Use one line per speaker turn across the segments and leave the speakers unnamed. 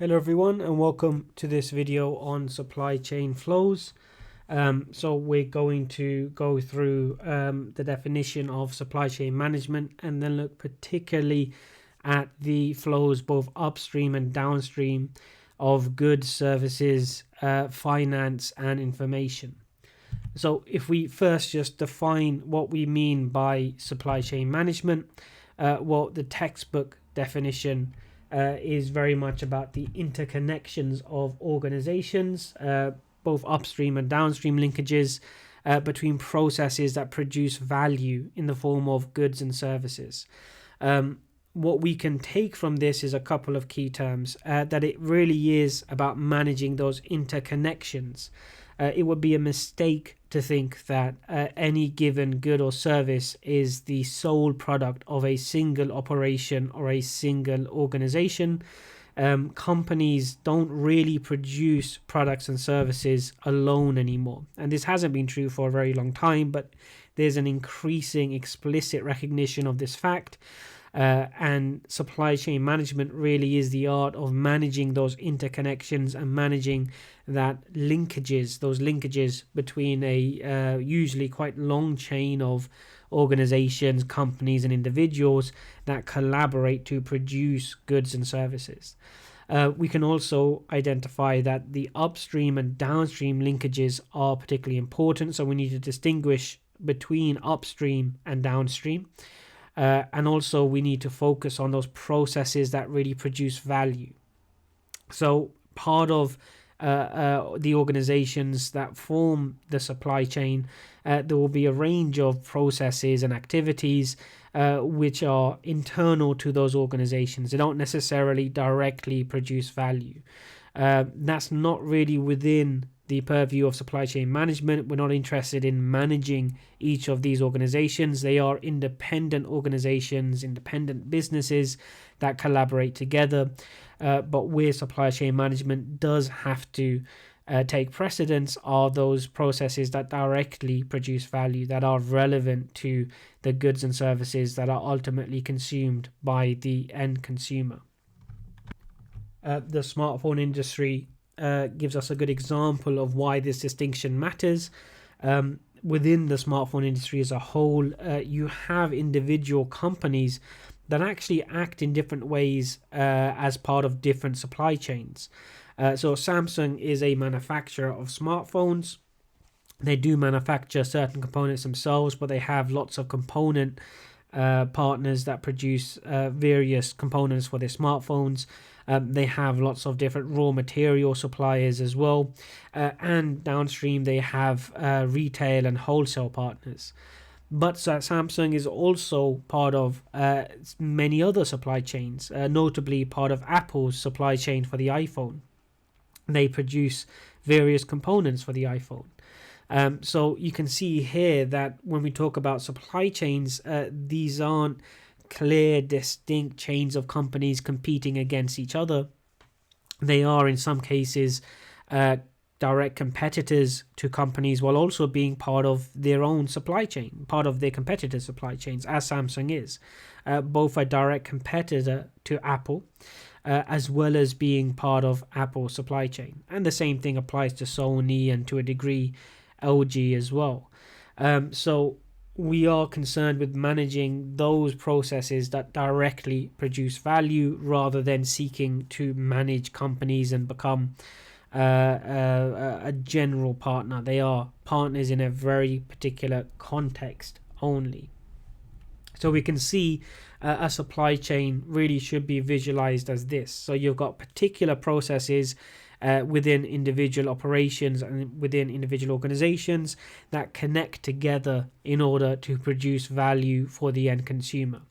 Hello everyone and welcome to this video on supply chain flows. So we're going to go through the definition of supply chain management and then look particularly at the flows both upstream and downstream of goods, services, finance and information. So if we first just define what we mean by supply chain management, the textbook definition is very much about the interconnections of organizations, both upstream and downstream linkages between processes that produce value in the form of goods and services. What we can take from this is a couple of key terms, that it really is about managing those interconnections. It would be a mistake to think that any given good or service is the sole product of a single operation or a single organization. Companies don't really produce products and services alone anymore. And this hasn't been true for a very long time, but there's an increasing explicit recognition of this fact. And supply chain management really is the art of managing those interconnections and managing those linkages between a usually quite long chain of organizations, companies and individuals that collaborate to produce goods and services. We can also identify that the upstream and downstream linkages are particularly important, so we need to distinguish between upstream and downstream. And also we need to focus on those processes that really produce value. So part of the organizations that form the supply chain, there will be a range of processes and activities which are internal to those organizations. They don't necessarily directly produce value. That's not really within the purview of supply chain management. We're not interested in managing each of these organizations. They are independent organizations, independent businesses that collaborate together. But where supply chain management does have to take precedence are those processes that directly produce value, that are relevant to the goods and services that are ultimately consumed by the end consumer. The smartphone industry gives us a good example of why this distinction matters. Within the smartphone industry as a whole, you have individual companies that actually act in different ways as part of different supply chains. So Samsung is a manufacturer of smartphones. They do manufacture certain components themselves, but they have lots of component partners that produce various components for their smartphones. They have lots of different raw material suppliers as well, and downstream they have retail and wholesale partners. But Samsung is also part of many other supply chains, notably part of Apple's supply chain for the iPhone. They produce various components for the iPhone. So you can see here that when we talk about supply chains, these aren't clear, distinct chains of companies competing against each other. They are, in some cases, direct competitors to companies while also being part of their own supply chain, part of their competitors' supply chains, as Samsung is. Both a direct competitor to Apple, as well as being part of Apple's supply chain. And the same thing applies to Sony and to a degree LG as well. So we are concerned with managing those processes that directly produce value rather than seeking to manage companies and become a general partner. They are partners in a very particular context only. So we can see a supply chain really should be visualized as this. So you've got particular processes within individual operations and within individual organizations that connect together in order to produce value for the end consumer.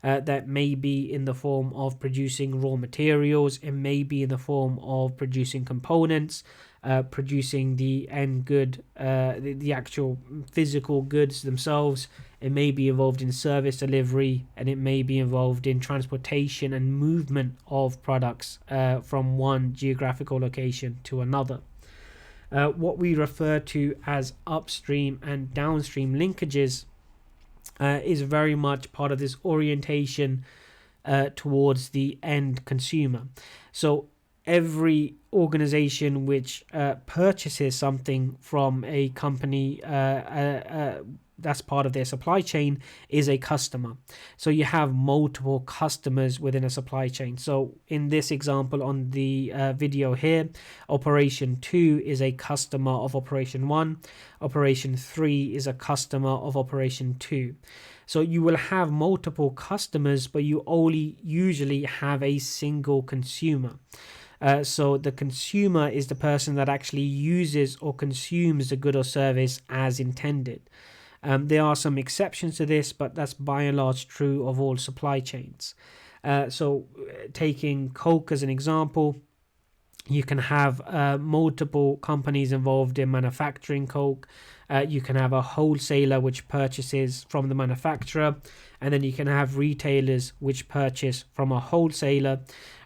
That may be in the form of producing raw materials, it may be in the form of producing components, producing the end good, the actual physical goods themselves. It may be involved in service delivery, and it may be involved in transportation and movement of products from one geographical location to another. What we refer to as upstream and downstream linkages is very much part of this orientation towards the end consumer. So every organization which purchases something from a company that's part of their supply chain is a customer. So you have multiple customers within a supply chain. So in this example on the video here, operation 2 is a customer of operation 1. Operation 3 is a customer of operation 2. So you will have multiple customers, but you only usually have a single consumer. So the consumer is the person that actually uses or consumes the good or service as intended. There are some exceptions to this, but that's by and large true of all supply chains. So taking Coke as an example, you can have multiple companies involved in manufacturing Coke. You can have a wholesaler which purchases from the manufacturer, and then you can have retailers which purchase from a wholesaler,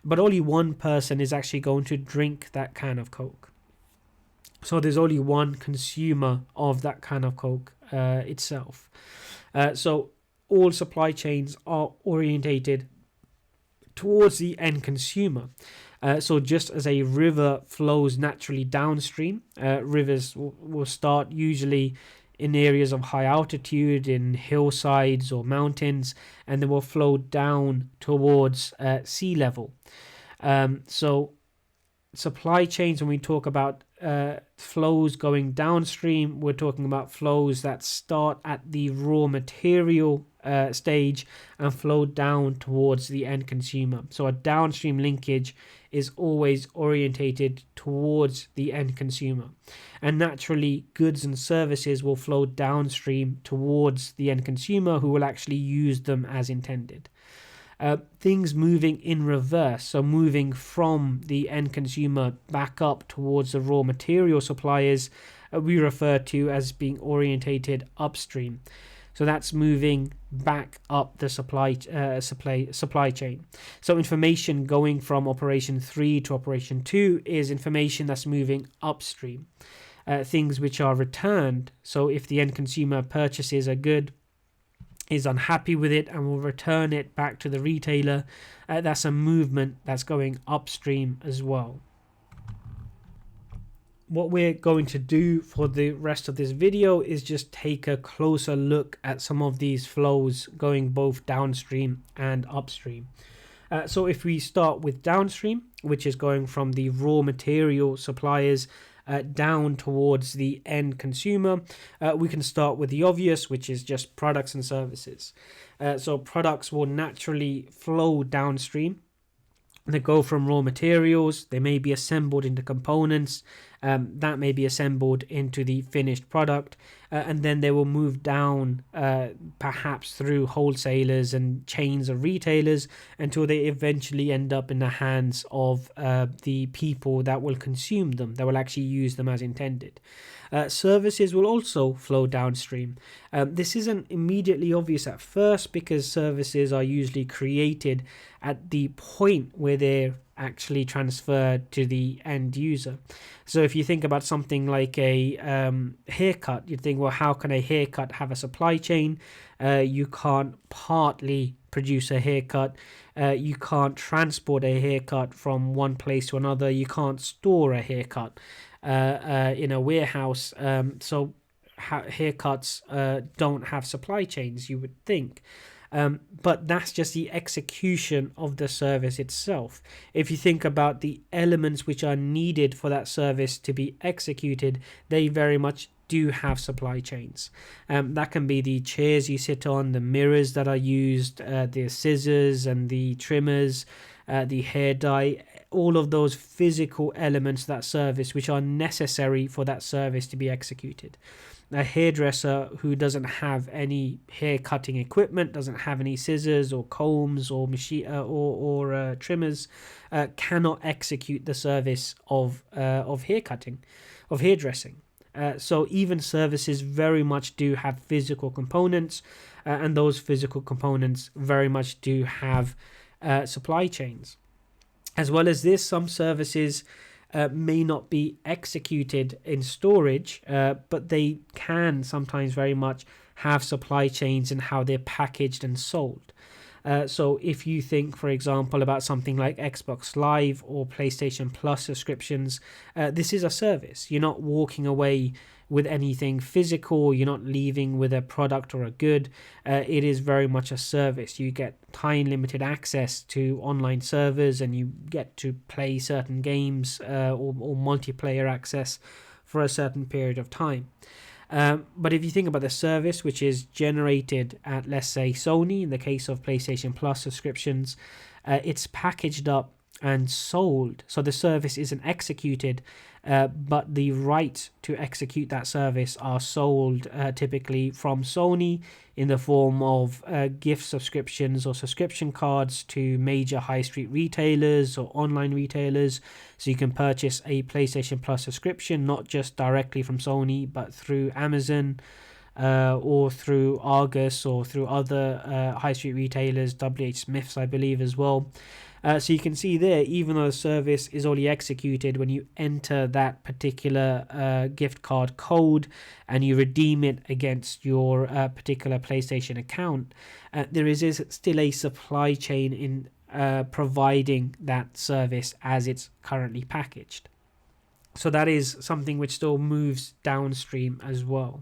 but only one person is actually going to drink that can of Coke. So there's only one consumer of that can of Coke itself. So all supply chains are orientated towards the end consumer. So just as a river flows naturally downstream, rivers will start usually in areas of high altitude, in hillsides or mountains, and they will flow down towards sea level. So supply chains, when we talk about flows going downstream, we're talking about flows that start at the raw material stage and flow down towards the end consumer. So a downstream linkage is always orientated towards the end consumer, and naturally goods and services will flow downstream towards the end consumer, who will actually use them as intended. Things moving in reverse, so moving from the end consumer back up towards the raw material suppliers, we refer to as being orientated upstream. So that's moving back up the supply chain. So information going from operation 3 to operation 2 is information that's moving upstream. Things which are returned, so if the end consumer purchases a good, is unhappy with it and will return it back to the retailer, that's a movement that's going upstream as well. What we're going to do for the rest of this video is just take a closer look at some of these flows going both downstream and upstream. So if we start with downstream, which is going from the raw material suppliers down towards the end consumer, we can start with the obvious, which is just products and services. So products will naturally flow downstream. They go from raw materials, they may be assembled into components, that may be assembled into the finished product, and then they will move down perhaps through wholesalers and chains of retailers until they eventually end up in the hands of the people that will consume them, that will actually use them as intended. Services will also flow downstream. This isn't immediately obvious at first because services are usually created at the point where they're actually transferred to the end user. So if you think about something like a haircut, you'd think, well, how can a haircut have a supply chain? You can't partly produce a haircut. You can't transport a haircut from one place to another. You can't store a haircut in a warehouse. So haircuts don't have supply chains, you would think. But that's just the execution of the service itself. If you think about the elements which are needed for that service to be executed, they very much do have supply chains. That can be the chairs you sit on, the mirrors that are used, the scissors and the trimmers, the hair dye, all of those physical elements of that service which are necessary for that service to be executed. A hairdresser who doesn't have any hair cutting equipment, doesn't have any scissors or combs or machine or trimmers, cannot execute the service of hair cutting, of hairdressing. So even services very much do have physical components, and those physical components very much do have supply chains. As well as this, some services may not be executed in storage, but they can sometimes very much have supply chains in how they're packaged and sold. So if you think, for example, about something like Xbox Live or PlayStation Plus subscriptions, this is a service. You're not walking away with anything physical, you're not leaving with a product or a good. It is very much a service. You get time limited access to online servers, and you get to play certain games or multiplayer access for a certain period of time. But if you think about the service, which is generated at, let's say, Sony, in the case of PlayStation Plus subscriptions, it's packaged up and sold. So the service isn't executed, but the right to execute that service are sold typically from Sony in the form of gift subscriptions or subscription cards to major high street retailers or online retailers. So you can purchase a PlayStation Plus subscription not just directly from Sony, but through Amazon or through Argus or through other high street retailers, WH Smith's I believe as well. So you can see there, even though the service is only executed when you enter that particular gift card code and you redeem it against your particular PlayStation account, there is still a supply chain in providing that service as it's currently packaged. So that is something which still moves downstream as well.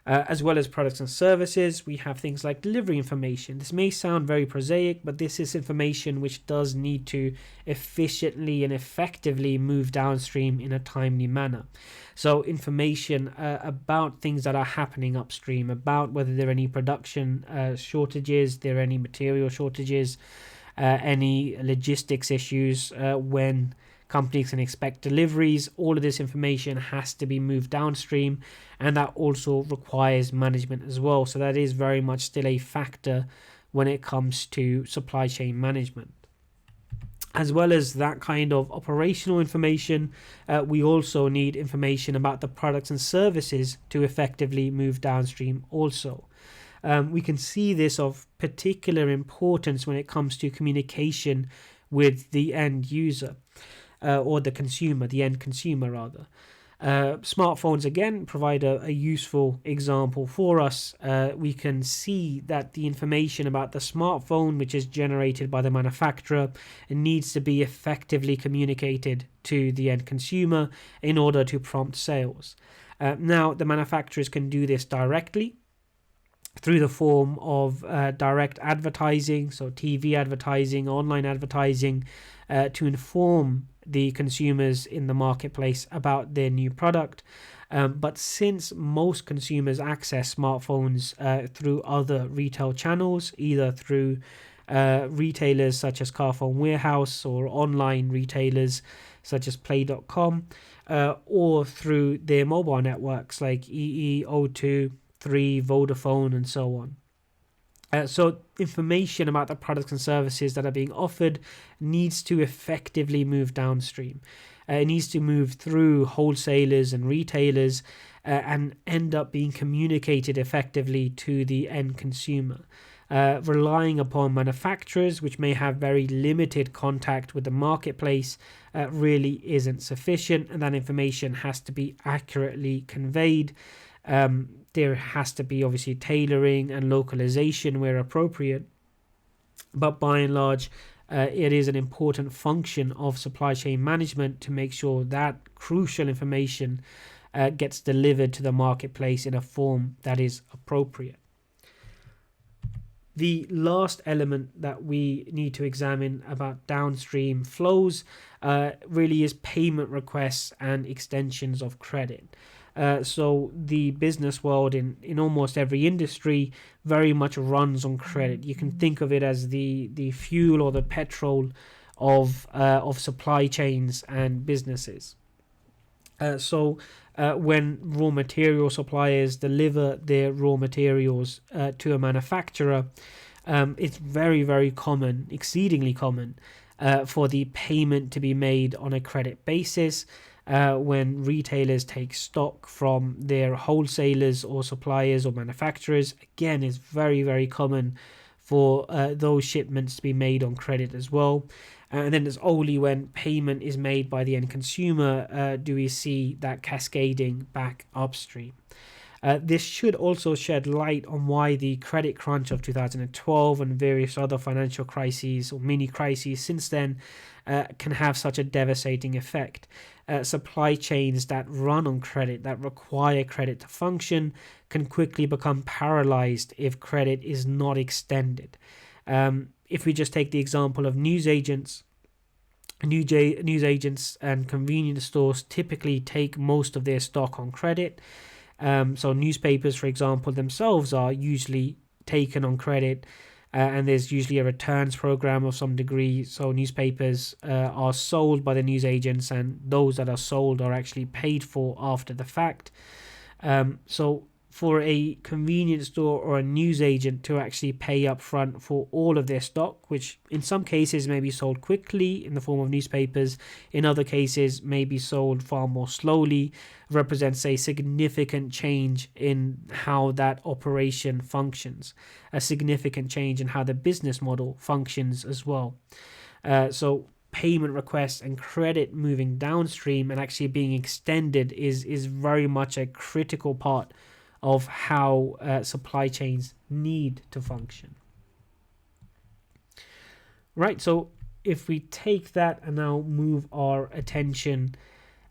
As well as products and services, we have things like delivery information. This may sound very prosaic, but this is information which does need to efficiently and effectively move downstream in a timely manner. So information about things that are happening upstream, about whether there are any production shortages, there are any material shortages, any logistics issues, when companies can expect deliveries. All of this information has to be moved downstream, and that also requires management as well. So that is very much still a factor when it comes to supply chain management. As well as that kind of operational information, we also need information about the products and services to effectively move downstream also. We can see this of particular importance when it comes to communication with the end user. Or the consumer, the end consumer rather. Smartphones again provide a useful example for us. We can see that the information about the smartphone, which is generated by the manufacturer, needs to be effectively communicated to the end consumer in order to prompt sales. Now, the manufacturers can do this directly through the form of direct advertising, so TV advertising, online advertising, to inform the consumers in the marketplace about their new product. But since most consumers access smartphones through other retail channels, either through retailers such as Carphone Warehouse or online retailers such as Play.com, or through their mobile networks like EE, O2, 3, Vodafone, and so on. So information about the products and services that are being offered needs to effectively move downstream. It needs to move through wholesalers and retailers and end up being communicated effectively to the end consumer. Relying upon manufacturers, which may have very limited contact with the marketplace, really isn't sufficient, and that information has to be accurately conveyed. There has to be obviously tailoring and localization where appropriate, but by and large it is an important function of supply chain management to make sure that crucial information gets delivered to the marketplace in a form that is appropriate. The last element that we need to examine about downstream flows really is payment requests and extensions of credit. So the business world in almost every industry very much runs on credit. You can think of it as the fuel or the petrol of supply chains and businesses. So when raw material suppliers deliver their raw materials to a manufacturer, it's very, very common, exceedingly common, for the payment to be made on a credit basis. When retailers take stock from their wholesalers or suppliers or manufacturers, again, it's very, very common for those shipments to be made on credit as well. And then it's only when payment is made by the end consumer do we see that cascading back upstream. This should also shed light on why the credit crunch of 2012 and various other financial crises or mini crises since then can have such a devastating effect. Supply chains that run on credit, that require credit to function, can quickly become paralyzed if credit is not extended. If we just take the example of news agents and convenience stores typically take most of their stock on credit. So newspapers, for example, themselves are usually taken on credit, and there's usually a returns program of some degree. So newspapers are sold by the news agents, and those that are sold are actually paid for after the fact. So for a convenience store or a news agent to actually pay up front for all of their stock, which in some cases may be sold quickly in the form of newspapers, in other cases may be sold far more slowly, represents a significant change in how that operation functions, a significant change in how the business model functions as well. So payment requests and credit moving downstream and actually being extended is very much a critical part of how supply chains need to function. Right, so if we take that and now move our attention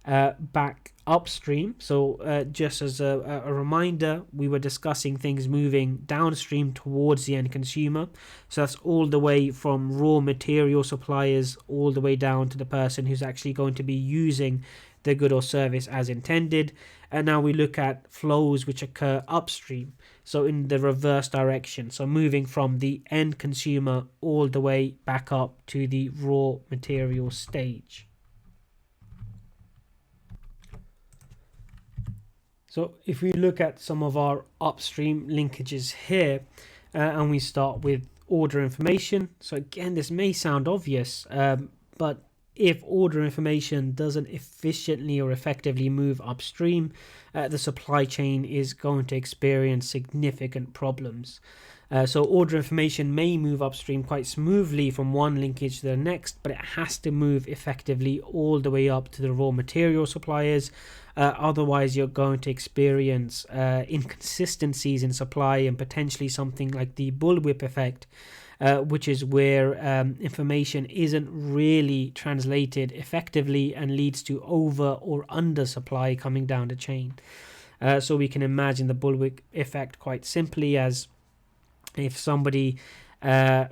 back upstream. So just as a reminder, we were discussing things moving downstream towards the end consumer. So that's all the way from raw material suppliers all the way down to the person who's actually going to be using the good or service as intended. And now we look at flows which occur upstream, so in the reverse direction, so moving from the end consumer all the way back up to the raw material stage. So if we look at some of our upstream linkages here, and we start with order information. So again, this may sound obvious, but if order information doesn't efficiently or effectively move upstream, the supply chain is going to experience significant problems. So order information may move upstream quite smoothly from one linkage to the next, but it has to move effectively all the way up to the raw material suppliers. Otherwise, you're going to experience inconsistencies in supply and potentially something like the bullwhip effect, which is where information isn't really translated effectively and leads to over or under supply coming down the chain. So we can imagine the bullwhip effect quite simply as if somebody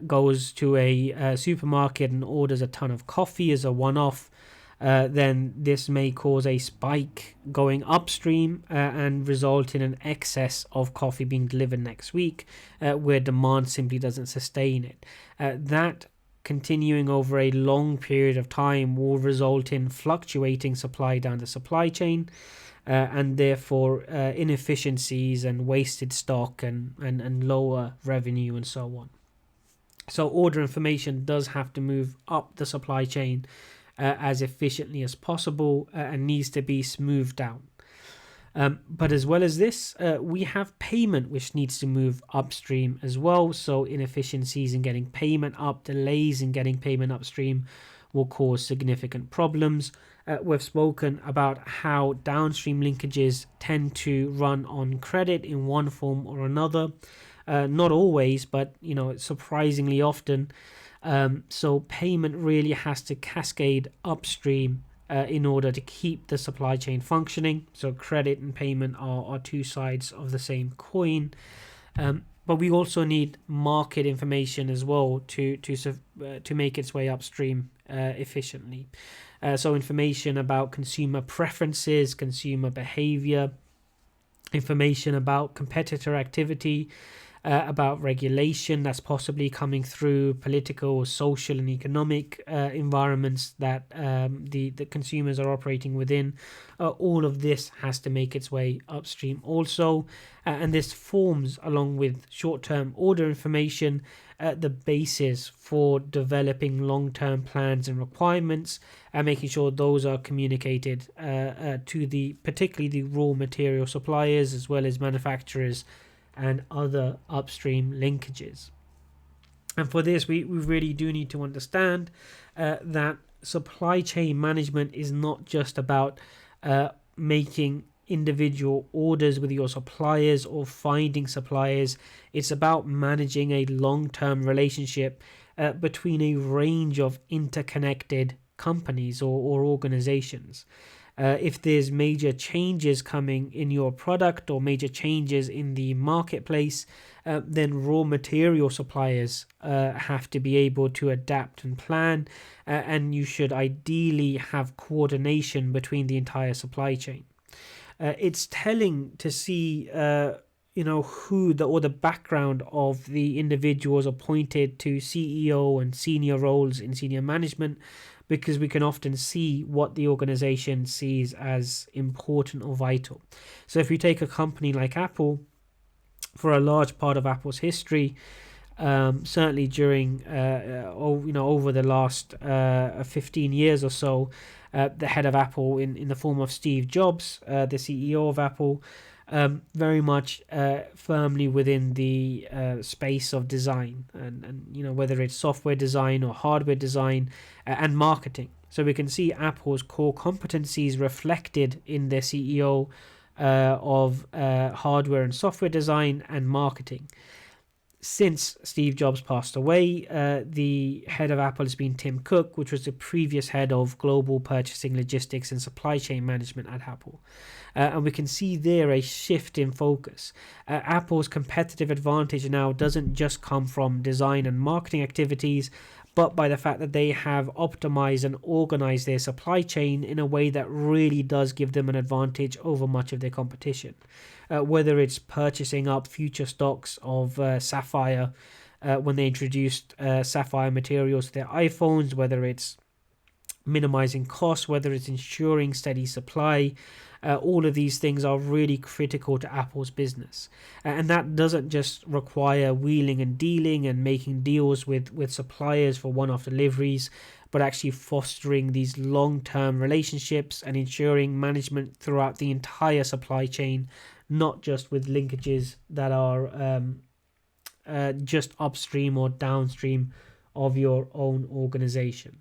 goes to a supermarket and orders a ton of coffee as a one-off, then this may cause a spike going upstream and result in an excess of coffee being delivered next week, where demand simply doesn't sustain it. That continuing over a long period of time will result in fluctuating supply down the supply chain, and therefore inefficiencies and wasted stock and lower revenue and so on. So order information does have to move up the supply chain as efficiently as possible and needs to be smoothed down. But as well as this, we have payment which needs to move upstream as well. So inefficiencies in getting payment up, delays in getting payment upstream will cause significant problems. We've spoken about how downstream linkages tend to run on credit in one form or another. Not always, but surprisingly often. So payment really has to cascade upstream in order to keep the supply chain functioning. So credit and payment are two sides of the same coin. But we also need market information as well to make its way upstream efficiently. So information about consumer preferences, consumer behavior, information about competitor activity, about regulation that's possibly coming through political, social, and economic environments that the consumers are operating within. All of this has to make its way upstream also, and this forms, along with short-term order information, the basis for developing long-term plans and requirements and making sure those are communicated to particularly the raw material suppliers as well as manufacturers and other upstream linkages. And for this, we really do need to understand that supply chain management is not just about making individual orders with your suppliers or finding suppliers. It's about managing a long-term relationship between a range of interconnected companies or organizations. If there's major changes coming in your product or major changes in the marketplace, then raw material suppliers have to be able to adapt and plan, and you should ideally have coordination between the entire supply chain. It's telling to see who the background of the individuals appointed to CEO and senior roles in senior management, because we can often see what the organization sees as important or vital. So if you take a company like Apple, for a large part of Apple's history, certainly during over the last 15 years or so, the head of Apple in the form of Steve Jobs, the CEO of Apple, very much firmly within the space of design, and whether it's software design or hardware design and marketing. So we can see Apple's core competencies reflected in their CEO of hardware and software design and marketing. Since Steve Jobs passed away, the head of Apple has been Tim Cook, which was the previous head of global purchasing, logistics, and supply chain management at Apple. And we can see there a shift in focus. Apple's competitive advantage now doesn't just come from design and marketing activities, but by the fact that they have optimized and organized their supply chain in a way that really does give them an advantage over much of their competition. Whether it's purchasing up future stocks of sapphire when they introduced sapphire materials to their iPhones, whether it's minimizing costs, whether it's ensuring steady supply, all of these things are really critical to Apple's business. And that doesn't just require wheeling and dealing and making deals with suppliers for one-off deliveries, but actually fostering these long-term relationships and ensuring management throughout the entire supply chain, not just with linkages that are just upstream or downstream of your own organization.